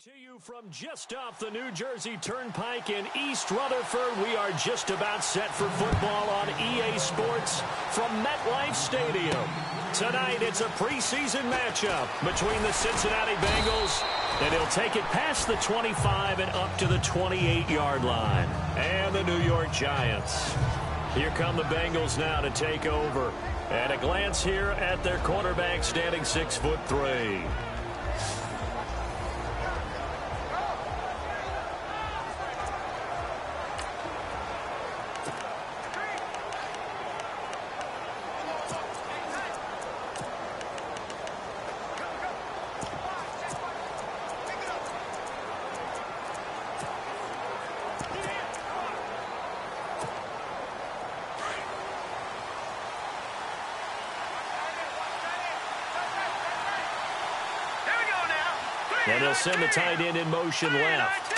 To you from just off the New Jersey Turnpike in East Rutherford, we are just about set for football on EA Sports from MetLife Stadium. Tonight, it's a preseason matchup between the Cincinnati Bengals, and he'll take it past the 25 and up to the 28-yard line, and the New York Giants. Here come the Bengals now to take over. At a glance here at their quarterback, standing 6'3". And they'll send the tight end in motion left.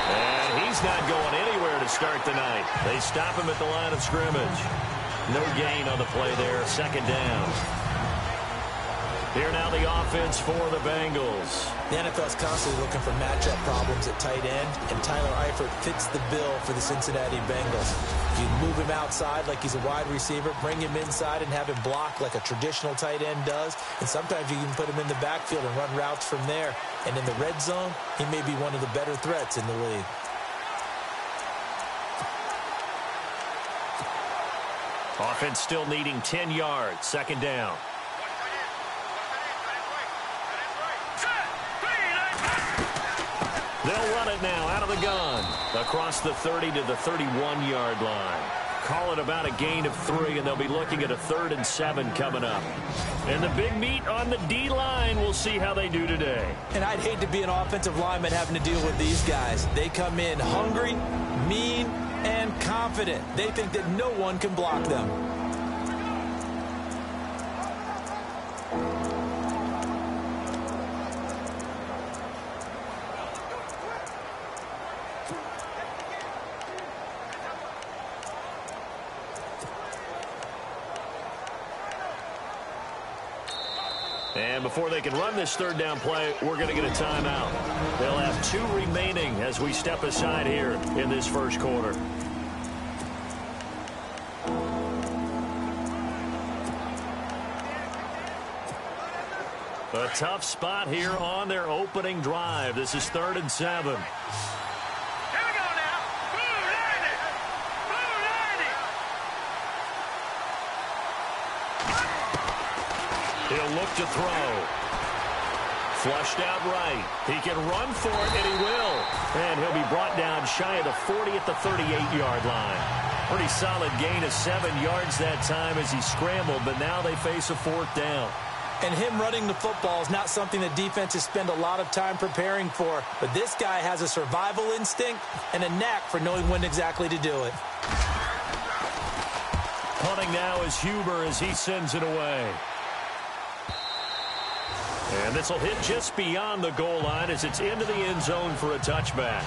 And he's not going anywhere to start the night. They stop him at the line of scrimmage. No gain on the play there. Second down. Here now the offense for the Bengals. The NFL's constantly looking for matchup problems at tight end, and Tyler Eifert fits the bill for the Cincinnati Bengals. You move him outside like he's a wide receiver, bring him inside and have him block like a traditional tight end does, and sometimes you can put him in the backfield and run routes from there. And in the red zone, he may be one of the better threats in the league. Offense still needing 10 yards. Second down. They'll run it now out of the gun. Across the 30 to the 31-yard line. Call it about a gain of 3, and they'll be looking at a 3rd and 7 coming up. And the big meat on the D-line, we'll see how they do today. And I'd hate to be an offensive lineman having to deal with these guys. They come in hungry, mean, and confident. They think that no one can block them. And before they can run this 3rd down play, we're going to get a timeout. They'll have 2 remaining as we step aside here in this first quarter. A tough spot here on their opening drive. This is 3rd and 7. He'll look to throw. Flushed out right. He can run for it, and he will. And he'll be brought down shy of the 40 at the 38-yard line. Pretty solid gain of 7 yards that time as he scrambled, but now they face a 4th down. And him running the football is not something that defenses spend a lot of time preparing for. But this guy has a survival instinct and a knack for knowing when exactly to do it. Punting now is Huber as he sends it away. And this will hit just beyond the goal line as it's into the end zone for a touchback.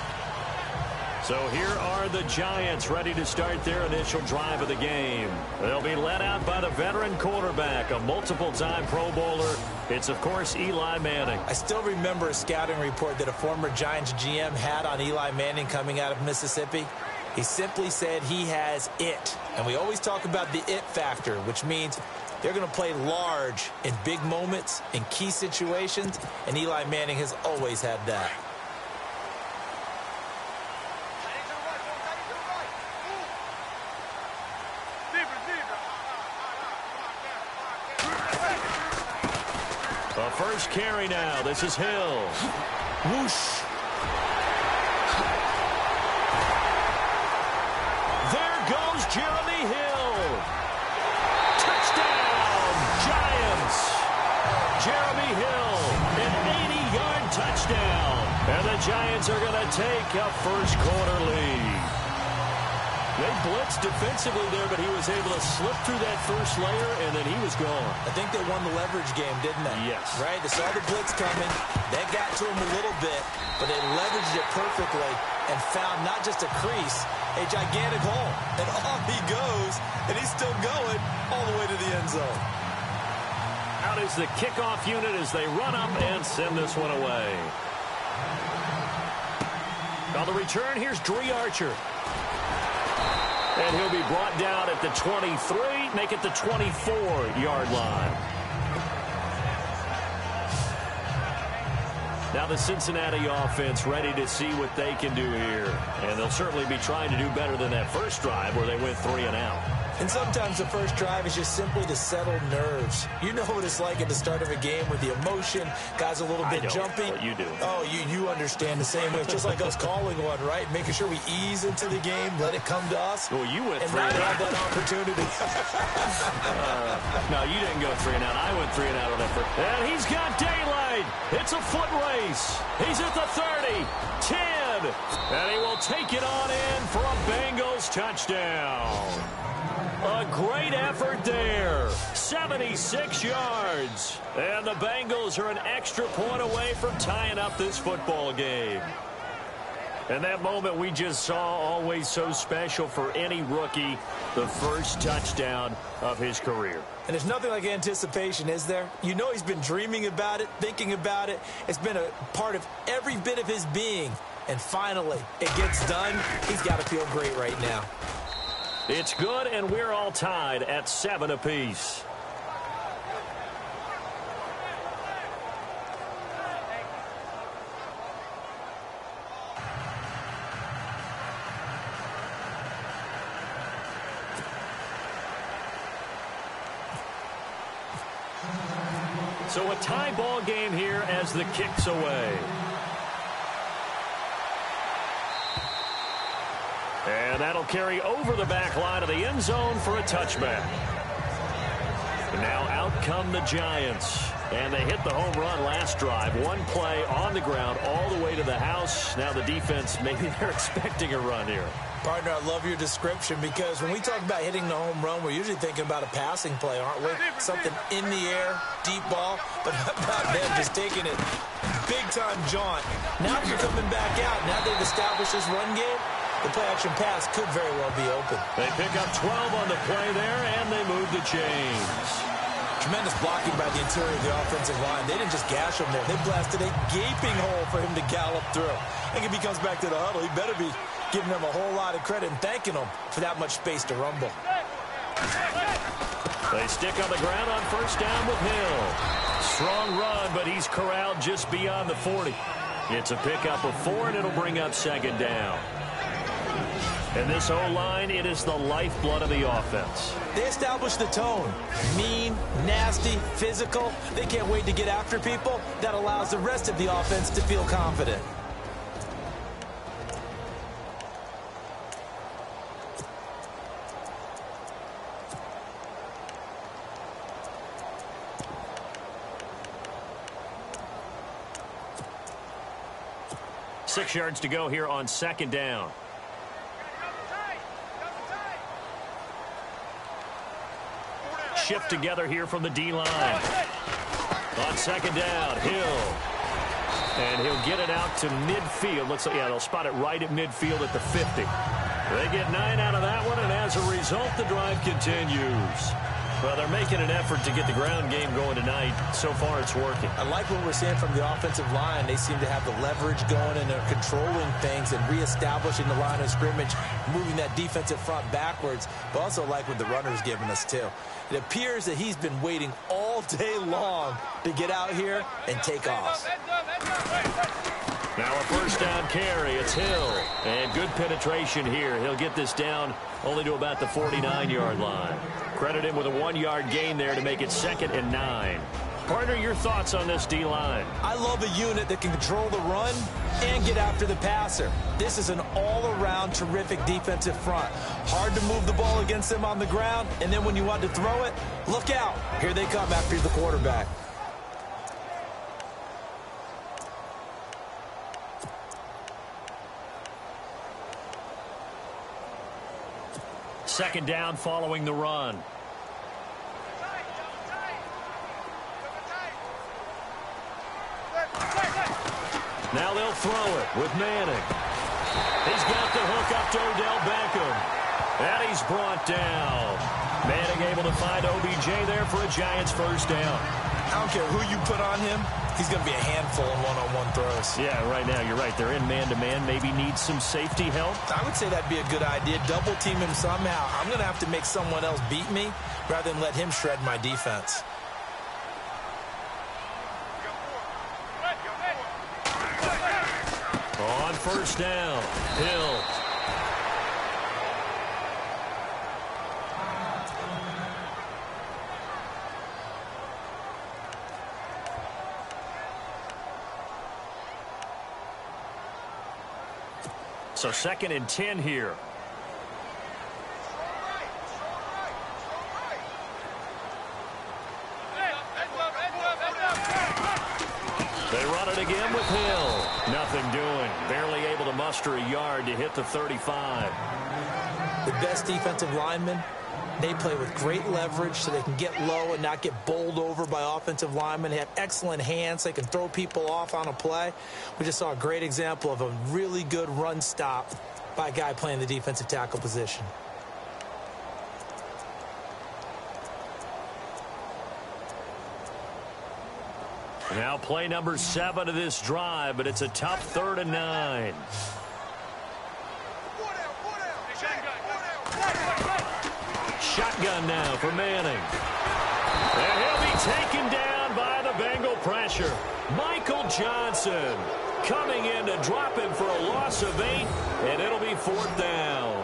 So here are the Giants ready to start their initial drive of the game. They'll be led out by the veteran quarterback, a multiple-time Pro Bowler. It's, of course, Eli Manning. I still remember a scouting report that a former Giants GM had on Eli Manning coming out of Mississippi. He simply said he has it. And we always talk about the it factor, which means they're going to play large in big moments, in key situations, and Eli Manning has always had that. The first carry now. This is Hill. Whoosh. There goes Jeremy Hill. Touchdown, Giants. Jeremy Hill, an 80-yard touchdown. And the Giants are going to take a first quarter lead. They blitzed defensively there, but he was able to slip through that first layer, and then he was gone. I think they won the leverage game, didn't they? Yes. Right? They saw the blitz coming. That got to him a little bit, but they leveraged it perfectly and found not just a crease, a gigantic hole. And off he goes, and he's still going all the way to the end zone. Out is the kickoff unit as they run up and send this one away. On the return, here's Dree Archer. And he'll be brought down at the 23, make it the 24-yard line. Now the Cincinnati offense ready to see what they can do here. And they'll certainly be trying to do better than that first drive where they went 3 and out. And sometimes the first drive is just simply to settle nerves. You know what it's like at the start of a game with the emotion, guys a little bit jumpy. What you do. Oh, you understand the same way. It's just like us calling one, right? Making sure we ease into the game, let it come to us. Well, you went and 3 and not out. have that opportunity. No, you didn't go 3 and out. I went 3 and out on that first. And he's got daylight. It's a foot race. He's at the 30, 10, and he will take it on in for a Bengals touchdown. A great effort there. 76 yards. And the Bengals are an extra point away from tying up this football game. And that moment we just saw, always so special for any rookie, the first touchdown of his career. And there's nothing like anticipation, is there? You know he's been dreaming about it, thinking about it. It's been a part of every bit of his being. And finally, it gets done. He's got to feel great right now. It's good, and we're all tied at 7 apiece. So a tie ball game here as the kick's away. And that'll carry over the back line of the end zone for a touchback. Now out come the Giants. And they hit the home run last drive. One play on the ground all the way to the house. Now the defense, maybe they're expecting a run here. Partner, I love your description because when we talk about hitting the home run, we're usually thinking about a passing play, aren't we? Something in the air, deep ball. But how about them just taking it big-time jaunt? Now they're coming back out. Now they've established this run game. The play-action pass could very well be open. They pick up 12 on the play there, and they move the chains. Tremendous blocking by the interior of the offensive line. They didn't just gash him there. They blasted a gaping hole for him to gallop through. I think if he comes back to the huddle, he better be giving them a whole lot of credit and thanking them for that much space to rumble. They stick on the ground on first down with Hill. Strong run, but he's corralled just beyond the 40. It's a pickup of 4, and it'll bring up second down. And this O-line, it is the lifeblood of the offense. They establish the tone. Mean, nasty, physical. They can't wait to get after people. That allows the rest of the offense to feel confident. Six yards to go here on second down. Shift together here from the D-line. On second down, Hill. And he'll get it out to midfield. Looks like, yeah, they'll spot it right at midfield at the 50. They get 9 out of that one, and as a result, the drive continues. Well, they're making an effort to get the ground game going tonight. So far, it's working. I like what we're seeing from the offensive line. They seem to have the leverage going, and they're controlling things and reestablishing the line of scrimmage, moving that defensive front backwards, but also like what the runner's giving us, too. It appears that he's been waiting all day long to get out here and take off. Now a first down carry. It's Hill. And good penetration here. He'll get this down only to about the 49-yard line. Credit him with a 1-yard gain there to make it 2nd and 9. Partner, your thoughts on this D-line? I love a unit that can control the run and get after the passer. This is an all-around terrific defensive front. Hard to move the ball against them on the ground, and then when you want to throw it, look out. Here they come after the quarterback. Second down following the run. Now they'll throw it with Manning. He's got the hook up to Odell Beckham. And he's brought down. Manning able to find OBJ there for a Giants first down. I don't care who you put on him, he's going to be a handful in one-on-one throws. Yeah, right now, you're right. They're in man-to-man. Maybe needs some safety help. I would say that'd be a good idea. Double team him somehow. I'm going to have to make someone else beat me rather than let him shred my defense. On first down, Hill. So 2nd and 10 here. They run it again with Hill. Nothing doing. Barely able to muster a yard to hit the 35. The best defensive linemen, they play with great leverage so they can get low and not get bowled over by offensive linemen. They have excellent hands. They can throw people off on a play. We just saw a great example of a really good run stop by a guy playing the defensive tackle position. Now play number 7 of this drive, but it's a tough 3rd and 9. Shotgun now for Manning. And he'll be taken down by the Bengal pressure. Michael Johnson coming in to drop him for a loss of 8, and it'll be 4th down.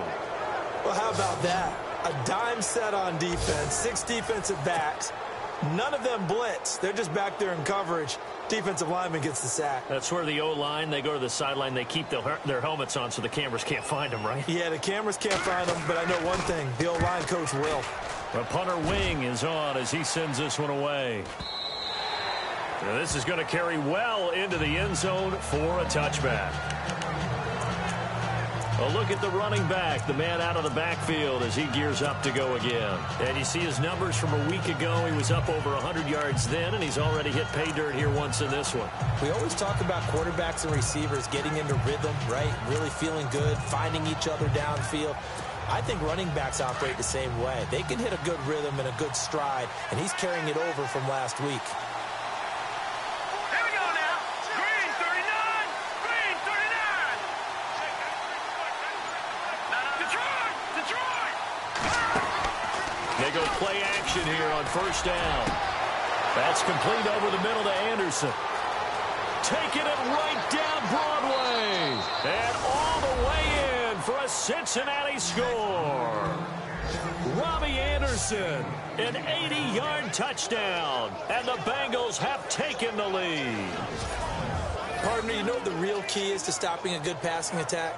Well, how about that? A dime set on defense, 6 defensive backs. None of them blitz. They're just back there in coverage. Defensive lineman gets the sack. That's where the O-line, they go to the sideline, they keep their helmets on so the cameras can't find them, right? Yeah, the cameras can't find them, but I know one thing. The O-line coach will. The punter wing is on as he sends this one away. Now this is going to carry well into the end zone for a touchback. A look at the running back, the man out of the backfield as he gears up to go again. And you see his numbers from a week ago. He was up over 100 yards then, and he's already hit pay dirt here once in this one. We always talk about quarterbacks and receivers getting into rhythm, right? Really feeling good, finding each other downfield. I think running backs operate the same way. They can hit a good rhythm and a good stride, and he's carrying it over from last week. They go play action here on first down. That's complete over the middle to Anderson. Taking it right down Broadway. And all the way in for a Cincinnati score. Robbie Anderson, an 80-yard touchdown. And the Bengals have taken the lead. Partner, you know what the real key is to stopping a good passing attack?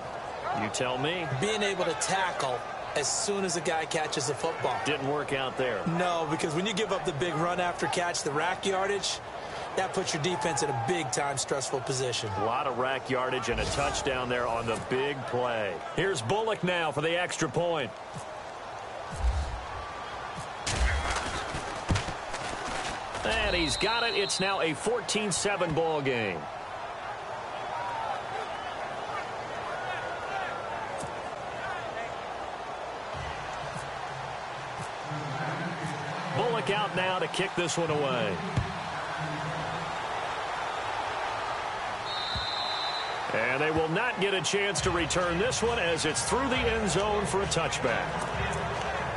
You tell me. Being able to tackle as soon as a guy catches the football. Didn't work out there. No, because when you give up the big run after catch, the rack yardage, that puts your defense in a big-time stressful position. A lot of rack yardage and a touchdown there on the big play. Here's Bullock now for the extra point. And he's got it. It's now a 14-7 ball game. Bullock out now to kick this one away. And they will not get a chance to return this one as it's through the end zone for a touchback.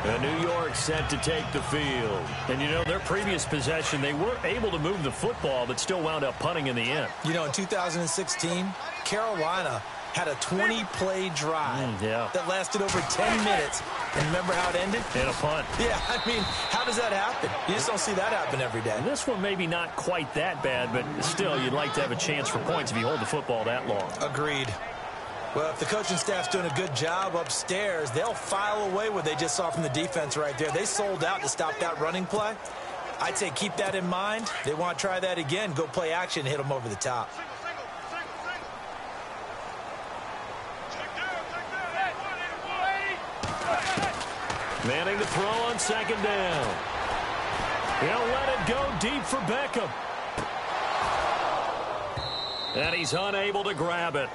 And New York set to take the field. And, you know, their previous possession, they were able to move the football but still wound up punting in the end. You know, in 2016, Carolina had a 20-play drive that lasted over 10 minutes. And remember how it ended? In a punt. Yeah, I mean, how does that happen? You just don't see that happen every day. And this one maybe not quite that bad, but still, you'd like to have a chance for points if you hold the football that long. Agreed. Well, if the coaching staff's doing a good job upstairs, they'll file away what they just saw from the defense right there. They sold out to stop that running play. I'd say keep that in mind. They want to try that again. Go play action, hit them over the top. Manning to throw on second down. He'll let it go deep for Beckham. And he's unable to grab it.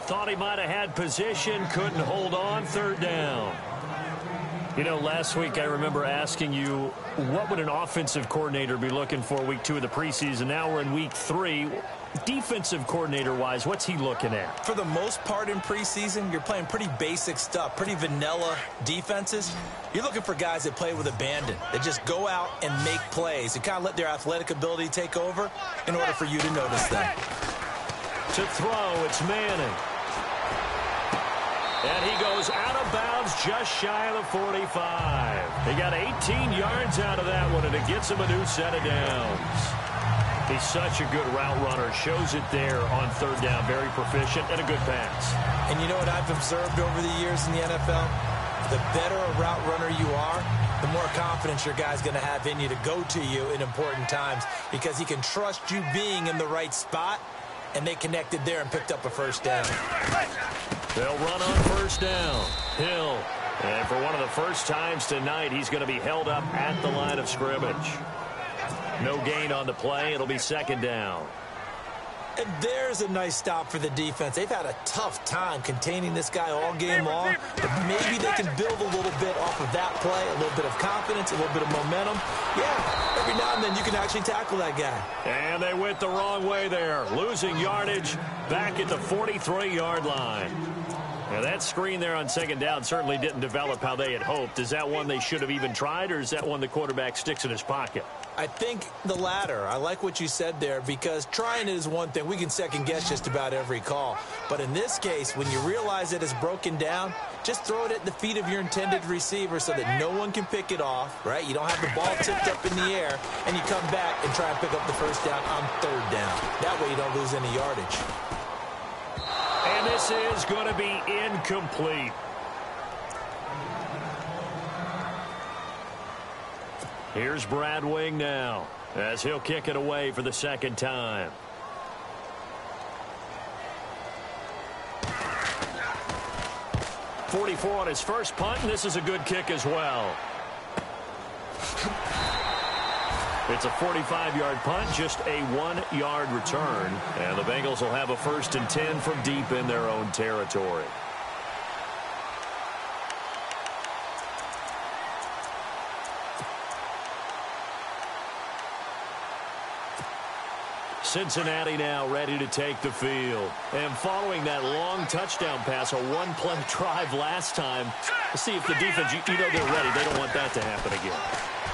Thought he might have had position, couldn't hold on, third down. You know, last week I remember asking you, what would an offensive coordinator be looking for week 2 of the preseason? Now we're in week 3. Defensive coordinator-wise, what's he looking at? For the most part in preseason, you're playing pretty basic stuff, pretty vanilla defenses. You're looking for guys that play with abandon, that just go out and make plays and kind of let their athletic ability take over in order for you to notice them. To throw, it's Manning. And he goes out of bounds just shy of the 45. He got 18 yards out of that one, and it gets him a new set of downs. He's such a good route runner. Shows it there on third down. Very proficient and a good pass. And you know what I've observed over the years in the NFL? The better a route runner you are, the more confidence your guy's going to have in you to go to you in important times because he can trust you being in the right spot, and they connected there and picked up a first down. They'll run on first down. Hill. And for one of the first times tonight, he's going to be held up at the line of scrimmage. No gain on the play. It'll be second down. And there's a nice stop for the defense. They've had a tough time containing this guy all game long, but maybe they can build a little bit off of that play, a little bit of confidence, a little bit of momentum. Yeah, every now and then you can actually tackle that guy. And they went the wrong way there, losing yardage back at the 43-yard line. Now, that screen there on second down certainly didn't develop how they had hoped. Is that one they should have even tried, or is that one the quarterback sticks in his pocket? I think the latter. I like what you said there because trying it is one thing. We can second-guess just about every call. But in this case, when you realize that it's broken down, just throw it at the feet of your intended receiver so that no one can pick it off, right? You don't have the ball tipped up in the air, and you come back and try and pick up the first down on third down. That way you don't lose any yardage. And this is going to be incomplete. Here's Brad Wing now as he'll kick it away for the second time. .44 on his first punt, and this is a good kick as well. It's a 45-yard punt, just a 1-yard return. And the Bengals will have a 1st and 10 from deep in their own territory. Cincinnati now ready to take the field. And following that long touchdown pass, a one-play drive last time, let's see if the defense, you know they're ready. They don't want that to happen again.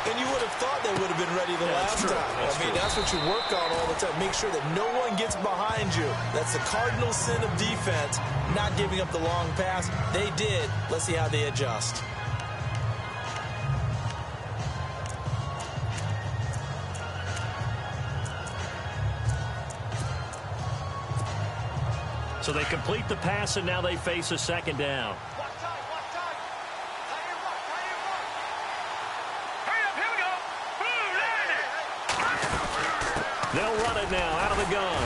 And you would have thought they would have been ready the last time. That's what you work on all the time. Make sure that no one gets behind you. That's the cardinal sin of defense, not giving up the long pass. They did. Let's see how they adjust. So they complete the pass, and now they face a second down. They'll run it now out of the gun.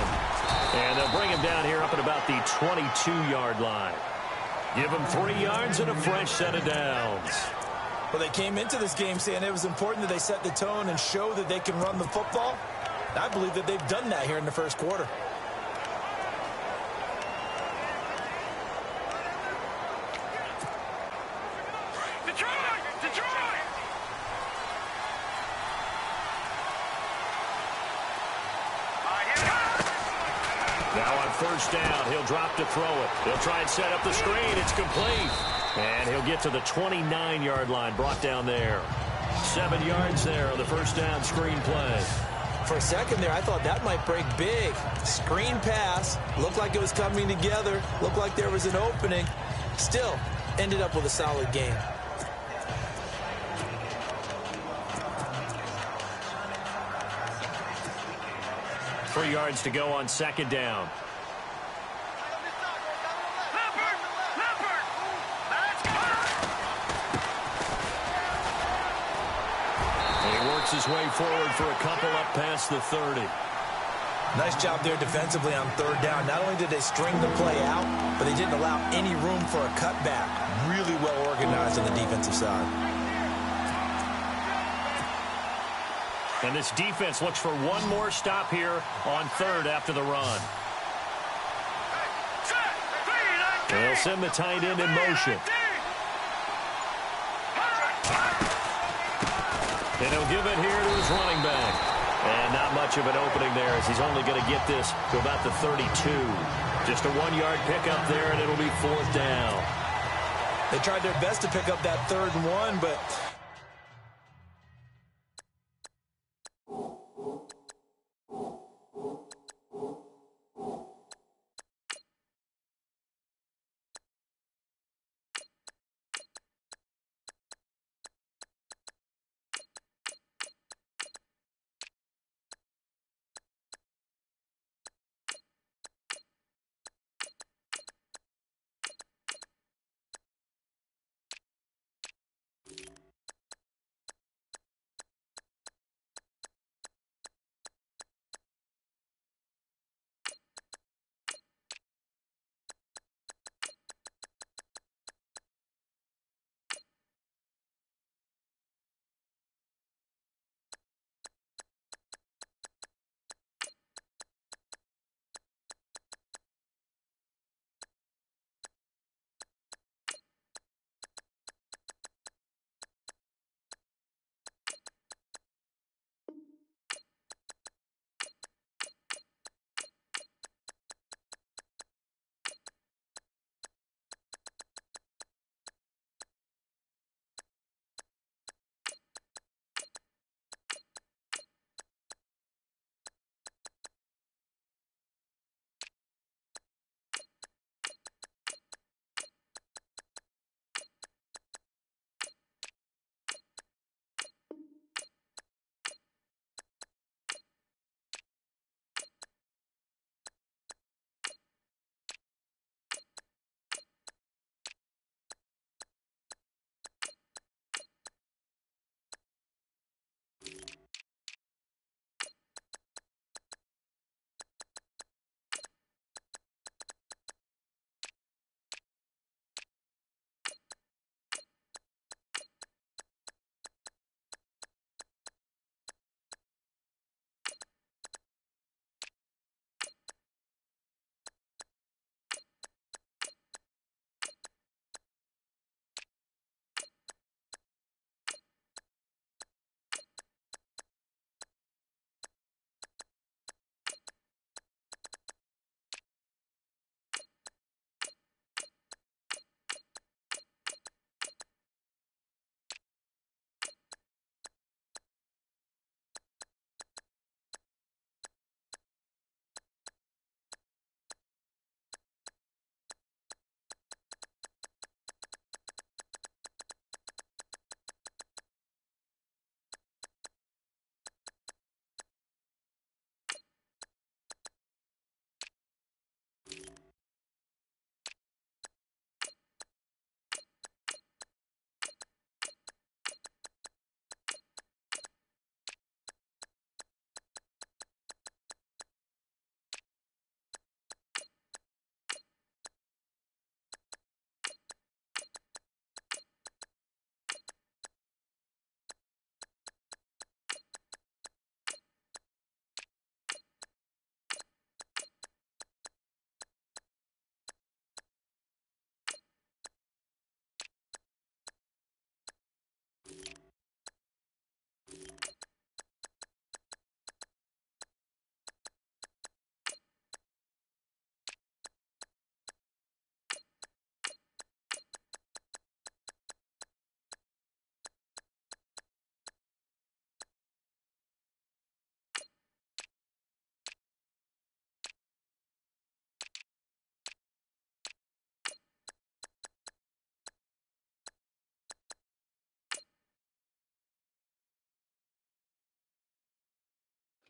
And they'll bring him down here up at about the 22-yard line. Give him 3 yards and a fresh set of downs. Well, they came into this game saying it was important that they set the tone and show that they can run the football. I believe that they've done that here in the first quarter. Now on first down, he'll drop to throw it. He'll try and set up the screen. It's complete. And he'll get to the 29-yard line, brought down there. 7 yards there on the first down screen play. For a second there, I thought that might break big. Screen pass. Looked like it was coming together. Looked like there was an opening. Still, ended up with a solid game. Three yards to go on second down. And he works his way forward for a couple up past the 30. Nice job there defensively on third down. Not only did they string the play out, but they didn't allow any room for a cutback. Really well organized on the defensive side. And this defense looks for one more stop here on third after the run. They'll send the tight end in motion. And he'll give it here to his running back. And not much of an opening there as he's only going to get this to about the 32. Just a 1-yard pickup there, and it'll be 4th down. They tried their best to pick up that 3rd and 1, but...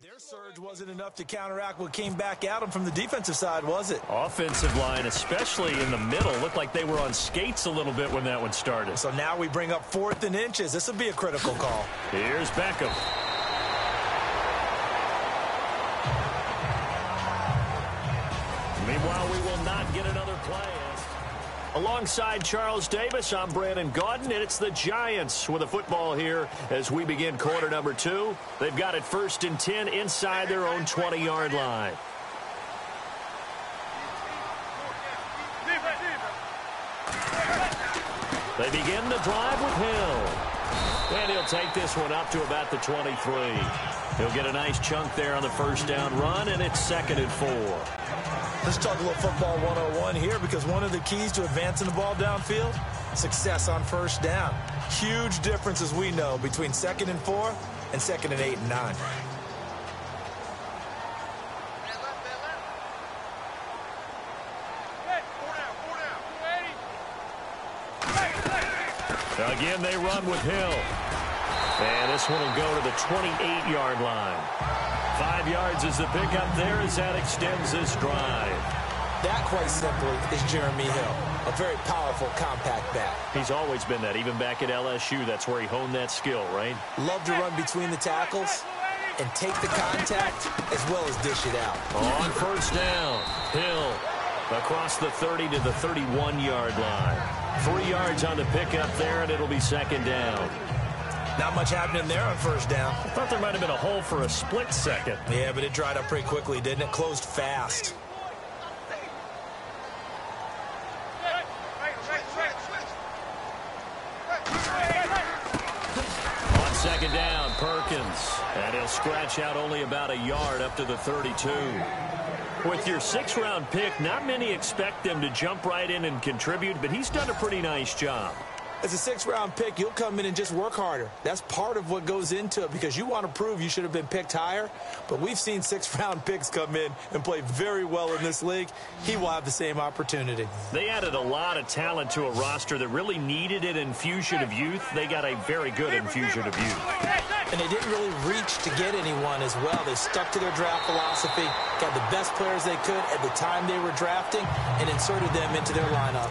Their surge wasn't enough to counteract what came back at them from the defensive side, was it? Offensive line, especially in the middle, looked like they were on skates a little bit when that one started. So now we bring up 4th and inches. This will be a critical call. Here's Beckham. Meanwhile, we will not get another play. Alongside Charles Davis, I'm Brandon Gaudin, and it's the Giants with a football here as we begin quarter number 2. They've got it 1st and 10 inside their own 20-yard line. They begin the drive with Hill. And he'll take this one up to about the 23. He'll get a nice chunk there on the first down run, and it's 2nd and 4. Let's talk a little football 101 here, because one of the keys to advancing the ball downfield, success on first down. Huge difference, as we know, between 2nd and 4 and 2nd and 8 and 9. Again, they run with Hill. And this one will go to the 28-yard line. 5 yards is the pickup there as that extends this drive. That, quite simply, is Jeremy Hill. A very powerful, compact back. He's always been that. Even back at LSU, that's where he honed that skill, right? Love to run between the tackles and take the contact as well as dish it out. On first down, Hill across the 30 to the 31-yard line. 3 yards on the pickup there, and it'll be 2nd down. Not much happening there on first down. I thought there might have been a hole for a split second. Yeah, but it dried up pretty quickly, didn't it? Closed fast. On 2nd down, Perkins. And he'll scratch out only about a yard up to the 32. With your 6th-round pick, not many expect them to jump right in and contribute, but he's done a pretty nice job. As a 6th-round pick, you'll come in and just work harder. That's part of what goes into it, because you want to prove you should have been picked higher. But we've seen 6th-round picks come in and play very well in this league. He will have the same opportunity. They added a lot of talent to a roster that really needed an infusion of youth. They got a very good infusion of youth. And they didn't really reach to get anyone as well. They stuck to their draft philosophy, got the best players they could at the time they were drafting, and inserted them into their lineup.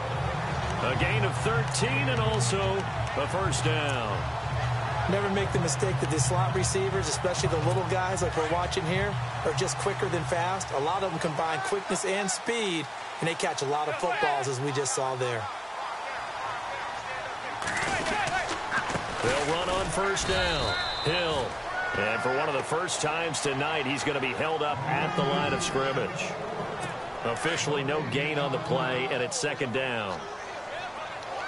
A gain of 13 and also a first down. Never make the mistake that the slot receivers, especially the little guys like we're watching here, are just quicker than fast. A lot of them combine quickness and speed, and they catch a lot of footballs, as we just saw there. They'll run on first down. Hill. And for one of the first times tonight, he's going to be held up at the line of scrimmage. Officially no gain on the play, and it's 2nd down.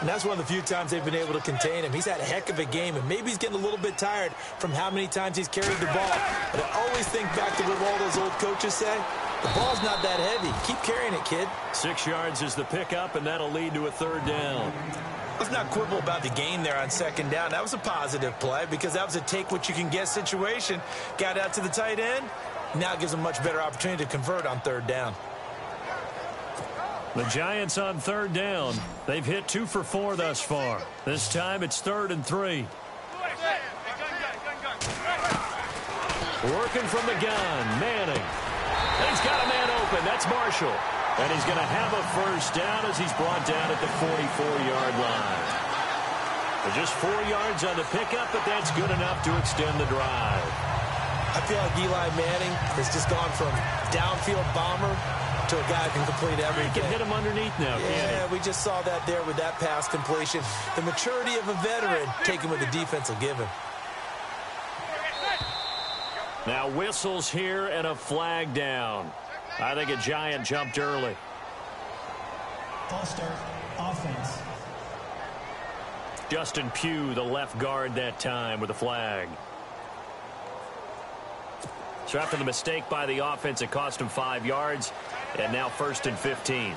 And that's one of the few times they've been able to contain him. He's had a heck of a game, and maybe he's getting a little bit tired from how many times he's carried the ball. But I always think back to what all those old coaches say. The ball's not that heavy. Keep carrying it, kid. 6 yards is the pickup, and that'll lead to a 3rd down. Let's not quibble about the gain there on 2nd down. That was a positive play, because that was a take-what-you-can-get situation. Got out to the tight end. Now gives him a much better opportunity to convert on 3rd down. The Giants on 3rd down. They've hit 2 for 4 thus far. This time it's 3rd and 3. Working from the gun, Manning. And he's got a man open. That's Marshall. And he's going to have a first down as he's brought down at the 44-yard line. Just 4 yards on the pickup, but that's good enough to extend the drive. I feel like Eli Manning has just gone from downfield bomber to a guy who can complete everything. He can hit him underneath now, yeah, we just saw that there with that pass completion. The maturity of a veteran taken what the defense will give him. Now whistles here and a flag down. I think a Giant jumped early. False start, offense. Justin Pugh, the left guard that time with a flag. So after the mistake by the offense, it cost him 5 yards. And now 1st and 15.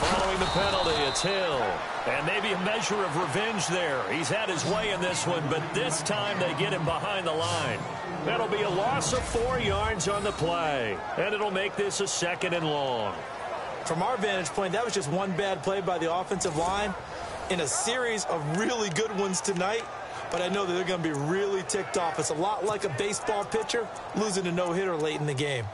Following the penalty, it's Hill. And maybe a measure of revenge there. He's had his way in this one, but this time they get him behind the line. That'll be a loss of 4 yards on the play. And it'll make this a 2nd and long. From our vantage point, that was just one bad play by the offensive line in a series of really good ones tonight. But I know that they're going to be really ticked off. It's a lot like a baseball pitcher losing a no-hitter late in the game.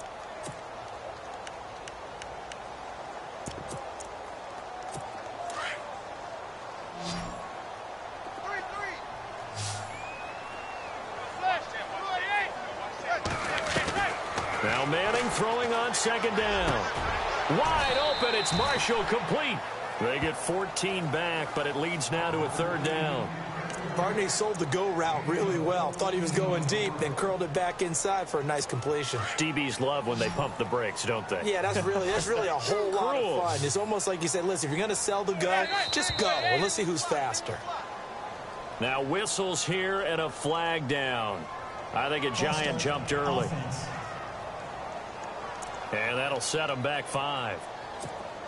Now Manning throwing on 2nd down. Wide open, it's Marshall, complete. They get 14 back, but it leads now to a 3rd down. Barney sold the go route really well. Thought he was going deep, then curled it back inside for a nice completion. DBs love when they pump the brakes, don't they? Yeah, that's really a whole lot of fun. It's almost like you said, listen, if you're going to sell the go, just go. Well, let's see who's faster. Now whistles here and a flag down. I think a Giant jumped early. And that'll set them back 5.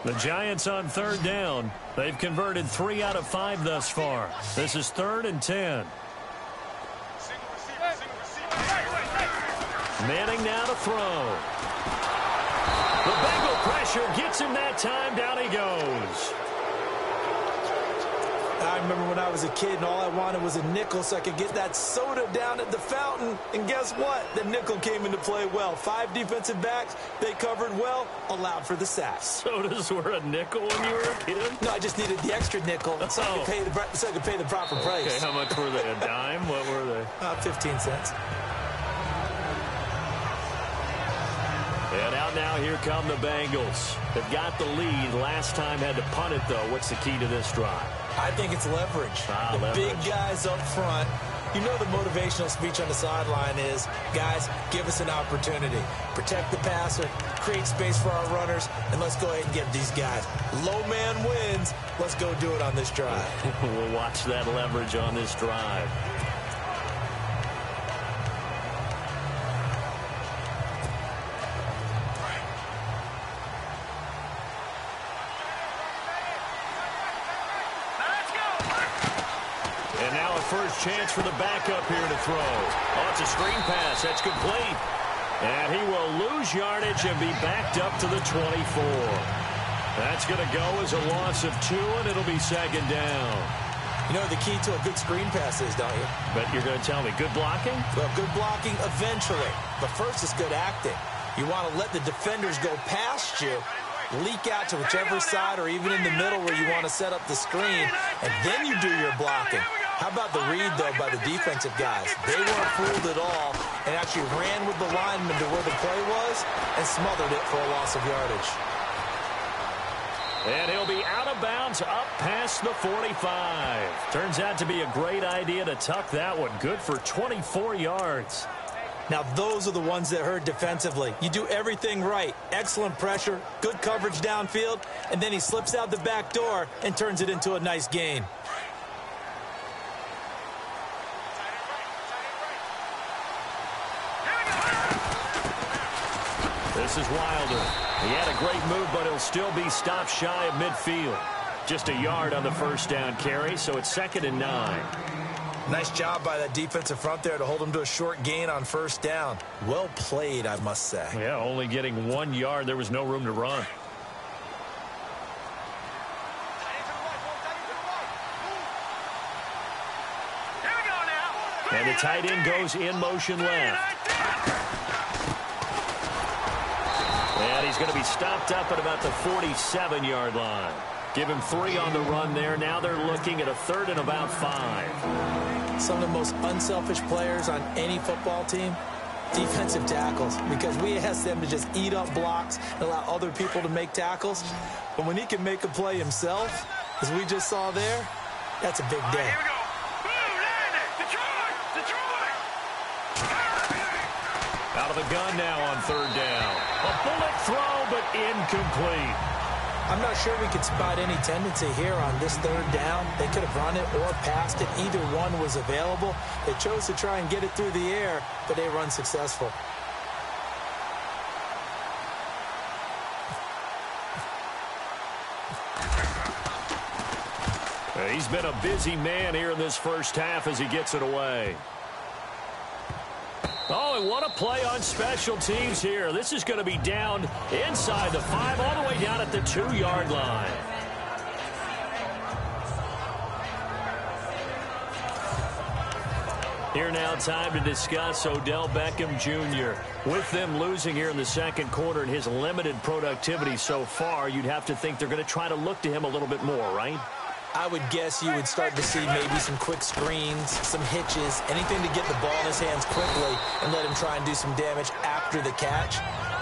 The Giants on 3rd down. They've converted 3 out of 5 thus far. This is 3rd and 10. Manning now to throw. The Bengal pressure gets him that time. Down he goes. I remember when I was a kid and all I wanted was a nickel so I could get that soda down at the fountain. And guess what? The nickel came into play well. 5 defensive backs, they covered well, allowed for the sacks. Sodas were a nickel when you were a kid? No, I just needed the extra nickel so I could pay the proper price. Okay, how much were they? A dime? What were they? 15 cents. And out now, here come the Bengals. They've got the lead. Last time had to punt it, though. What's the key to this drive? I think it's leverage. The big guys up front. You know the motivational speech on the sideline is, guys, give us an opportunity. Protect the passer, create space for our runners, and let's go ahead and get these guys. Low man wins. Let's go do it on this drive. We'll watch that leverage on this drive. First chance for the backup here to throw. Oh, it's a screen pass. That's complete. And he will lose yardage and be backed up to the 24. That's going to go as a loss of 2, and it'll be 2nd down. You know the key to a good screen pass is, don't you? But you're going to tell me, good blocking? Well, good blocking eventually. But first is good acting. You want to let the defenders go past you, leak out to whichever side or even in the middle where you want to set up the screen, and then you do your blocking. How about the read, though, by the defensive guys? They weren't fooled at all and actually ran with the lineman to where the play was and smothered it for a loss of yardage. And he'll be out of bounds up past the 45. Turns out to be a great idea to tuck that one. Good for 24 yards. Now, those are the ones that hurt defensively. You do everything right. Excellent pressure, good coverage downfield, and then he slips out the back door and turns it into a nice gain. This is Wilder. He had a great move, but he'll still be stopped shy of midfield. Just a yard on the first down carry, so it's 2nd and 9. Nice job by that defensive front there to hold him to a short gain on first down. Well played, I must say. Yeah, only getting 1 yard. There was no room to run. And the tight end goes in motion left. And he's going to be stopped up at about the 47-yard line. Give him 3 on the run there. Now they're looking at a 3rd and about 5. Some of the most unselfish players on any football team, defensive tackles, because we ask them to just eat up blocks and allow other people to make tackles. But when he can make a play himself, as we just saw there, that's a big day. Out of the gun now on 3rd down. A bullet throw, but incomplete. I'm not sure we could spot any tendency here on this 3rd down. They could have run it or passed it. Either one was available. They chose to try and get it through the air, but they run successful. He's been a busy man here in this first half as he gets it away. Oh, and what a play on special teams here. This is going to be down inside the 5, all the way down at the 2-yard line. Here now, time to discuss Odell Beckham Jr. With them losing here in the second quarter and his limited productivity so far, you'd have to think they're going to try to look to him a little bit more, right? I would guess you would start to see maybe some quick screens, some hitches, anything to get the ball in his hands quickly and let him try and do some damage after the catch.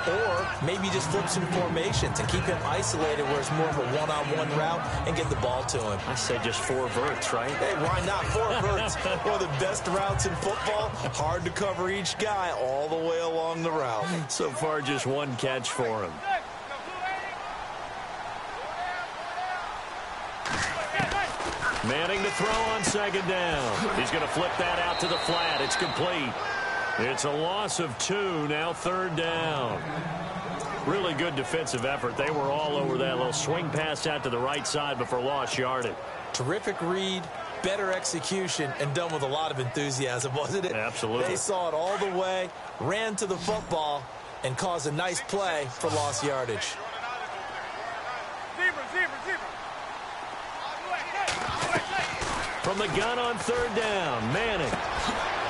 Or maybe just flip some formations and keep him isolated where it's more of a one-on-one route and get the ball to him. I said just 4 verts, right? Hey, why not 4 verts? One of the best routes in football. Hard to cover each guy all the way along the route. So far, just 1 catch for him. Manning to throw on 2nd down. He's going to flip that out to the flat. It's complete. It's a loss of 2, now 3rd down. Really good defensive effort. They were all over that little swing pass out to the right side before lost yardage. Terrific read, better execution, and done with a lot of enthusiasm, wasn't it? Absolutely. They saw it all the way, ran to the football, and caused a nice play for lost yardage. From the gun on 3rd down, Manning.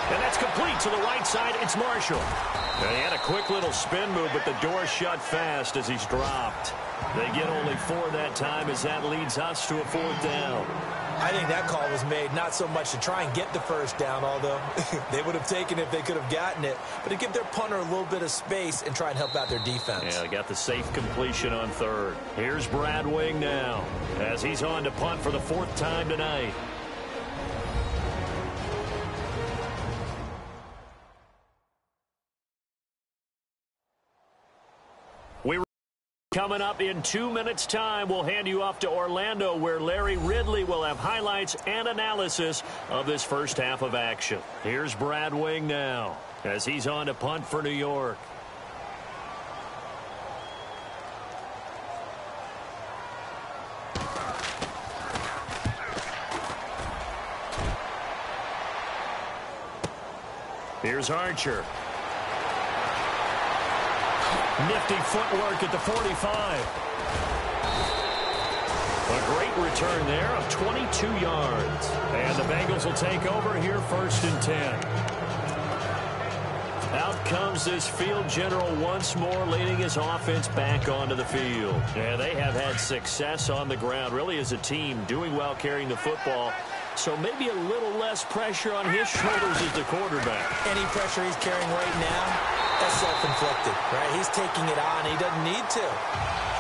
And that's complete to the right side. It's Marshall. And he had a quick little spin move, but the door shut fast as he's dropped. They get only 4 that time as that leads us to a 4th down. I think that call was made not so much to try and get the 1st down, although they would have taken it if they could have gotten it, but to give their punter a little bit of space and try and help out their defense. Yeah, they got the safe completion on 3rd. Here's Brad Wing now as he's on to punt for the 4th time tonight. Coming up in 2 minutes' time, we'll hand you off to Orlando, where Larry Ridley will have highlights and analysis of this first half of action. Here's Brad Wing now as he's on to punt for New York. Here's Archer. Nifty footwork at the 45. A great return there of 22 yards. And the Bengals will take over here 1st and 10. Out comes this field general once more, leading his offense back onto the field. Yeah, they have had success on the ground, really as a team, doing well carrying the football. So maybe a little less pressure on his shoulders as the quarterback. Any pressure he's carrying right now, that's self-inflicted, right? He's taking it on. He doesn't need to.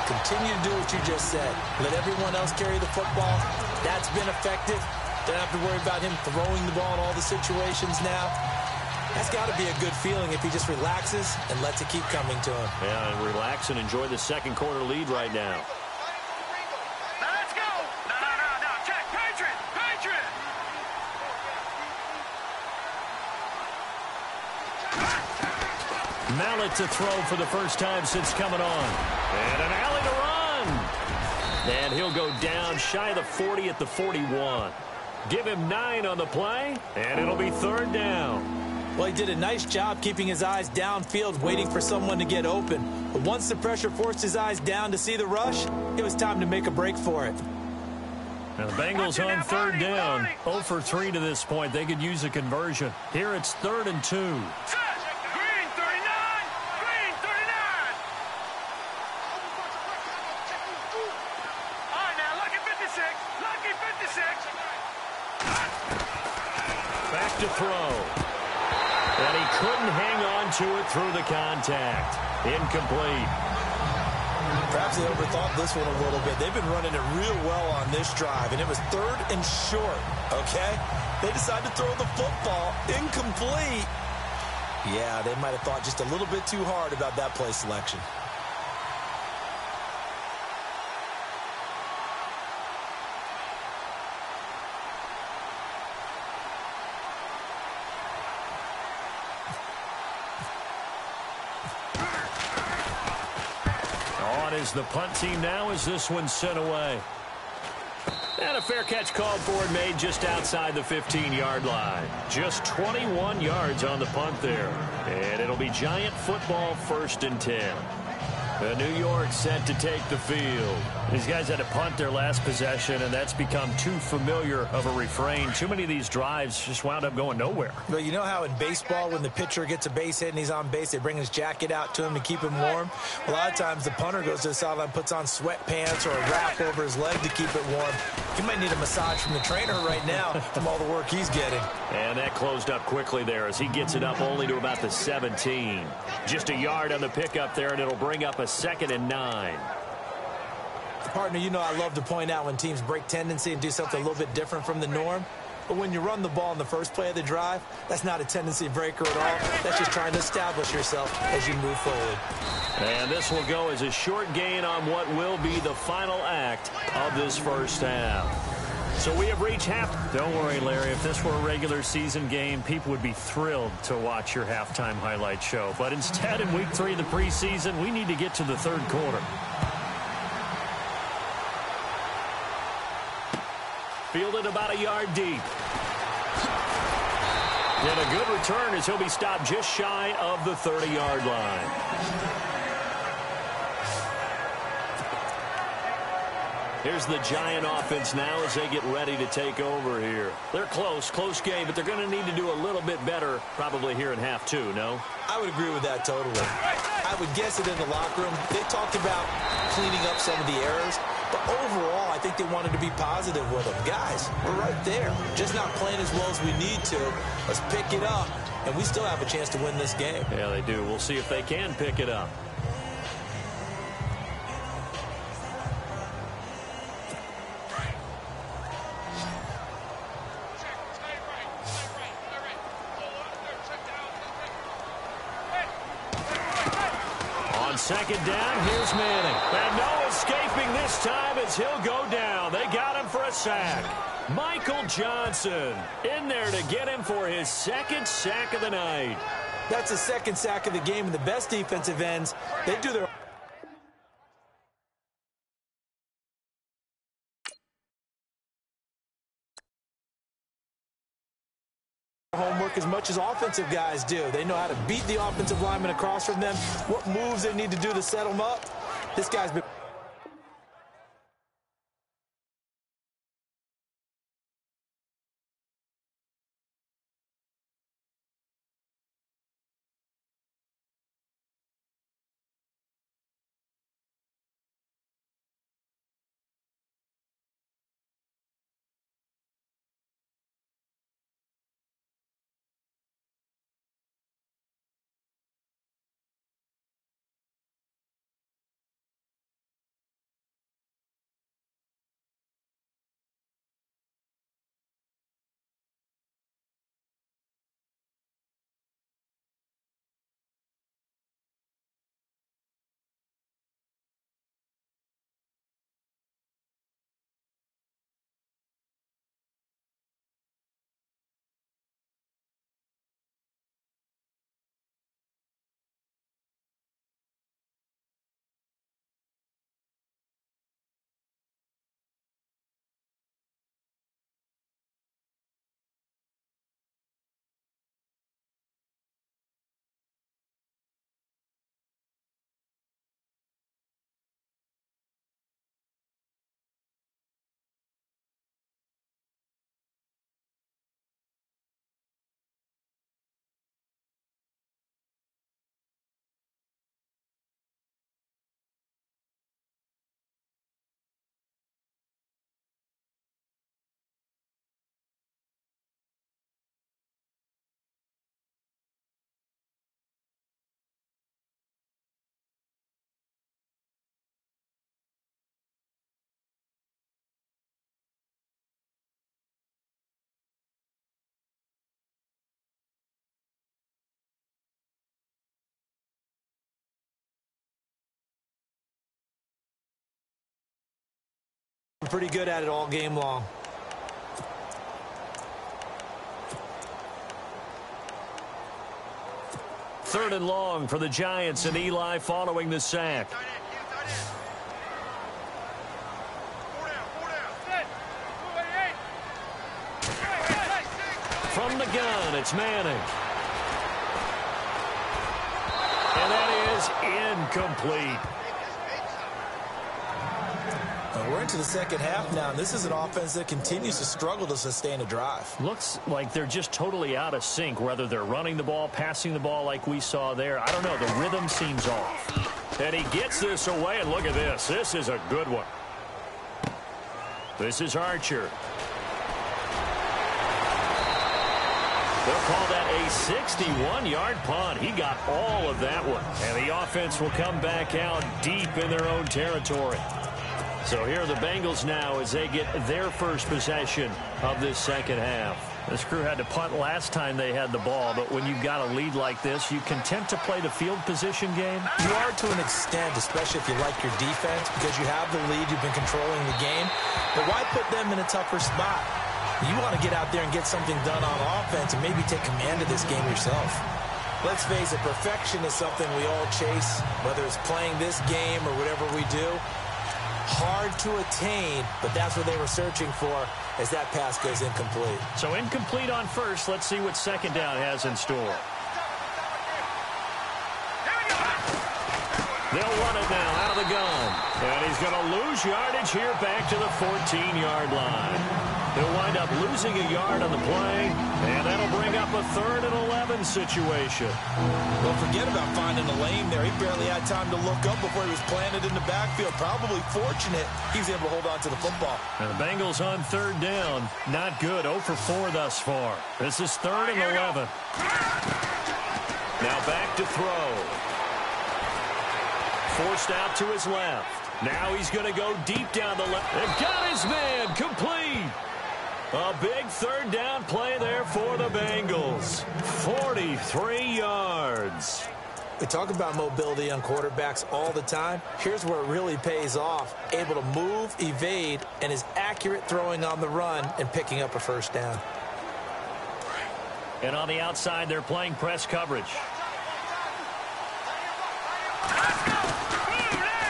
Continue to do what you just said. Let everyone else carry the football. That's been effective. Don't have to worry about him throwing the ball in all the situations now. That's got to be a good feeling if he just relaxes and lets it keep coming to him. Yeah, and relax and enjoy the 2nd quarter lead right now. Mallet to throw for the first time since coming on. And an alley to run. And he'll go down shy of the 40 at the 41. Give him 9 on the play, and it'll be 3rd down. Well, he did a nice job keeping his eyes downfield, waiting for someone to get open. But once the pressure forced his eyes down to see the rush, it was time to make a break for it. Now the Bengals on 3rd down, 0 for 3 to this point. They could use a conversion. Here it's 3rd and 2. Back to throw. And he couldn't hang on to it through the contact. Incomplete. Perhaps they overthought this one a little bit. They've been running it real well on this drive, and it was 3rd and short, okay? They decided to throw the football. Incomplete. Yeah, they might have thought just a little bit too hard about that play selection. Is the punt team now as this one's sent away. And a fair catch called for and made just outside the 15-yard line. Just 21 yards on the punt there. And it'll be Giant football 1st and 10. New York set to take the field. These guys had to punt their last possession, and that's become too familiar of a refrain. Too many of these drives just wound up going nowhere. But you know how in baseball, when the pitcher gets a base hit and he's on base, they bring his jacket out to him to keep him warm? A lot of times the punter goes to the sideline, puts on sweatpants or a wrap over his leg to keep it warm. He might need a massage from the trainer right now from all the work he's getting. And that closed up quickly there as he gets it up only to about the 17. Just a yard on the pickup there, and it'll bring up a 2nd and 9. Partner, you know I love to point out when teams break tendency and do something a little bit different from the norm. But when you run the ball in the first play of the drive, that's not a tendency breaker at all. That's just trying to establish yourself as you move forward. And this will go as a short gain on what will be the final act of this first half. So we have reached half. Don't worry, Larry. If this were a regular season game, people would be thrilled to watch your halftime highlight show. But instead, in week 3 of the preseason, we need to get to the third quarter. Fielded about a yard deep. And a good return as he'll be stopped just shy of the 30-yard line. Here's the Giant offense now as they get ready to take over here. They're close game, but they're going to need to do a little bit better probably here in half 2, no? I would agree with that totally. I would guess it in the locker room. They talked about cleaning up some of the errors, but overall, I think they wanted to be positive with them. Guys, we're right there. Just not playing as well as we need to. Let's pick it up, and we still have a chance to win this game. Yeah, they do. We'll see if they can pick it up. Second down, here's Manning. And no escaping this time as he'll go down. They got him for a sack. Michael Johnson in there to get him for his 2nd sack of the night. That's the 2nd sack of the game, and the best defensive ends, they do their homework as much as offensive guys do. They know how to beat the offensive lineman across from them, what moves they need to do to set them up. This guy's been pretty good at it all game long. Third and long for the Giants, and Eli following the sack. From the gun, it's Manning. And that is incomplete. into the second half now, and this is an offense that continues to struggle to sustain a drive. Looks like they're just totally out of sync, whether they're running the ball, passing the ball like we saw there. I don't know. The rhythm seems off. And he gets this away, and look at this. This is a good one. This is Archer. They'll call that a 61-yard punt. He got all of that one. And the offense will come back out deep in their own territory. So here are the Bengals now as they get their first possession of this second half. This crew had to punt last time they had the ball, but when you've got a lead like this, you content to play the field position game? You are to an extent, especially if you like your defense, because you have the lead, you've been controlling the game. But why put them in a tougher spot? You want to get out there and get something done on offense and maybe take command of this game yourself. Let's face it, perfection is something we all chase, whether it's playing this game or whatever we do. Hard to attain, but that's what they were searching for as that pass goes incomplete. So incomplete on first. Let's see what second down has in store. They'll run it now out of the gun. And he's going to lose yardage here back to the 14-yard line. He'll wind up losing a yard on the play, and that'll bring up a 3rd and 11 situation. Well, forget about finding a lane there. He barely had time to look up before he was planted in the backfield. Probably fortunate he was able to hold on to the football. And the Bengals on 3rd down. Not good. 0 for 4 thus far. This is 3rd and 11. Now back to throw. Forced out to his left. Now he's going to go deep down the left. They've got his man complete. A big 3rd down play there for the Bengals. 43 yards. We talk about mobility on quarterbacks all the time. Here's where it really pays off. Able to move, evade, and is accurate throwing on the run and picking up a 1st down. And on the outside, they're playing press coverage.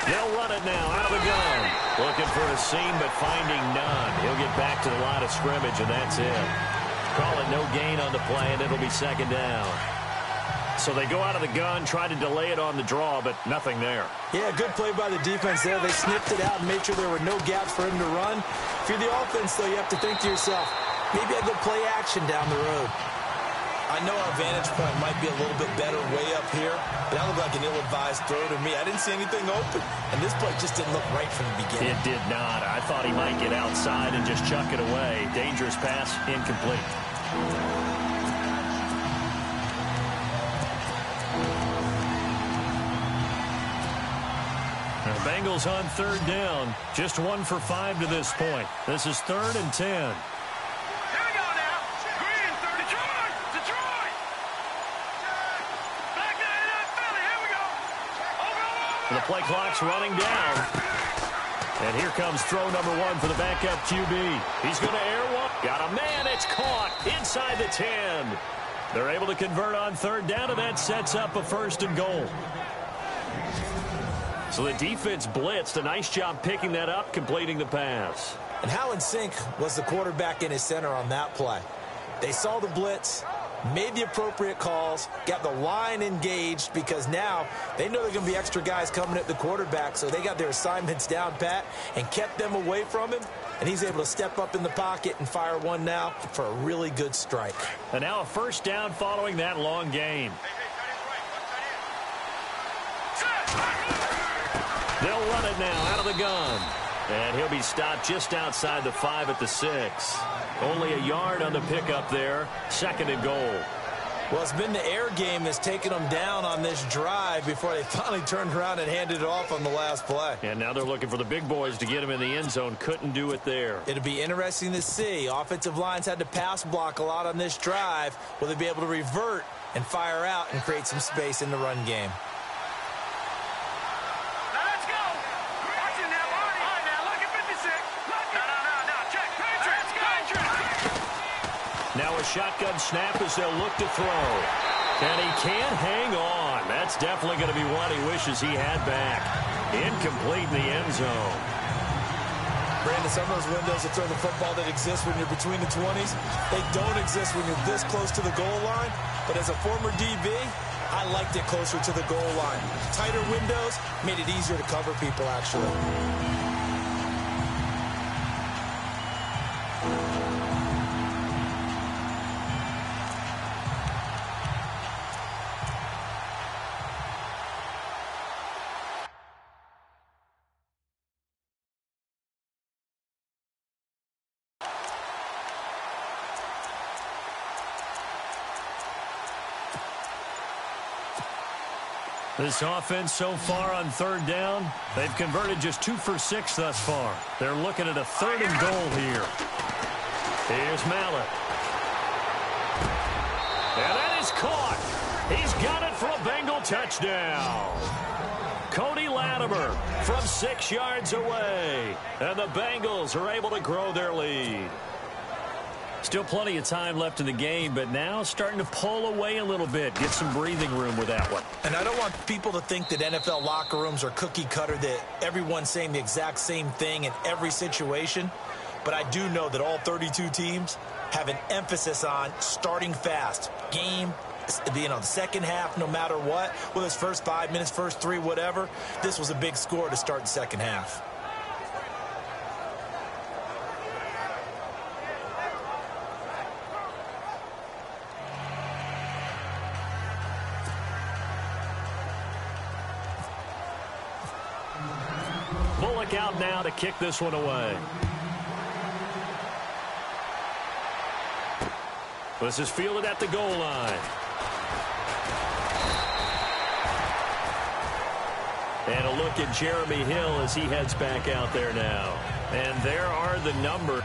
They'll run it now out of the gun. Looking for a seam, but finding none. He'll get back to the line of scrimmage, and that's it. Call it no gain on the play, and it'll be 2nd down. So they go out of the gun, try to delay it on the draw, but nothing there. Yeah, good play by the defense there. They sniffed it out and made sure there were no gaps for him to run. If you're the offense, though, you have to think to yourself, maybe I go play action down the road. I know our vantage point might be a little bit better way up here, but that looked like an ill-advised throw to me. I didn't see anything open, and this play just didn't look right from the beginning. It did not. I thought he might get outside and just chuck it away. Dangerous pass, incomplete. The Bengals on 3rd down. Just 1 for 5 to this point. This is 3rd and 10. The play clock's running down. And here comes throw number 1 for the backup QB. He's going to air one. Got a man. It's caught inside the 10. They're able to convert on 3rd down, and that sets up a 1st and goal. So the defense blitzed. A nice job picking that up, completing the pass. And how in sync was the quarterback in his center on that play? They saw the blitz, made the appropriate calls, got the line engaged, because now they know there are going to be extra guys coming at the quarterback, so they got their assignments down pat and kept them away from him, and he's able to step up in the pocket and fire one now for a really good strike. And now a 1st down following that long gain. They'll run it now out of the gun. And he'll be stopped just outside the 5 at the 6. Only a yard on the pickup there. 2nd and goal. Well, it's been the air game that's taken them down on this drive before they finally turned around and handed it off on the last play. And now they're looking for the big boys to get him in the end zone. Couldn't do it there. It'll be interesting to see. Offensive lines had to pass block a lot on this drive. Will they be able to revert and fire out and create some space in the run game? Now a shotgun snap as they'll look to throw. And he can't hang on. That's definitely going to be one he wishes he had back. Incomplete in the end zone. Brandon, some of those windows to throw the football that exist when you're between the 20s, they don't exist when you're this close to the goal line. But as a former DB, I liked it closer to the goal line. Tighter windows made it easier to cover people, actually. This offense so far on third down, they've converted just 2 for 6 thus far. They're looking at a 3rd and goal here. Here's Mallet. And that is caught. He's got it for a Bengal touchdown. Cody Latimer from 6 yards away. And the Bengals are able to grow their lead. Still plenty of time left in the game, but now starting to pull away a little bit. Get some breathing room with that one. And I don't want people to think that NFL locker rooms are cookie cutter, that everyone's saying the exact same thing in every situation. But I do know that all 32 teams have an emphasis on starting fast. Game, the second half, no matter what, whether it's first 5 minutes, first 3, whatever. This was a big score to start the second half. Bullock out now to kick this one away. This is fielded at the goal line. And a look at Jeremy Hill as he heads back out there now. And there are the numbers.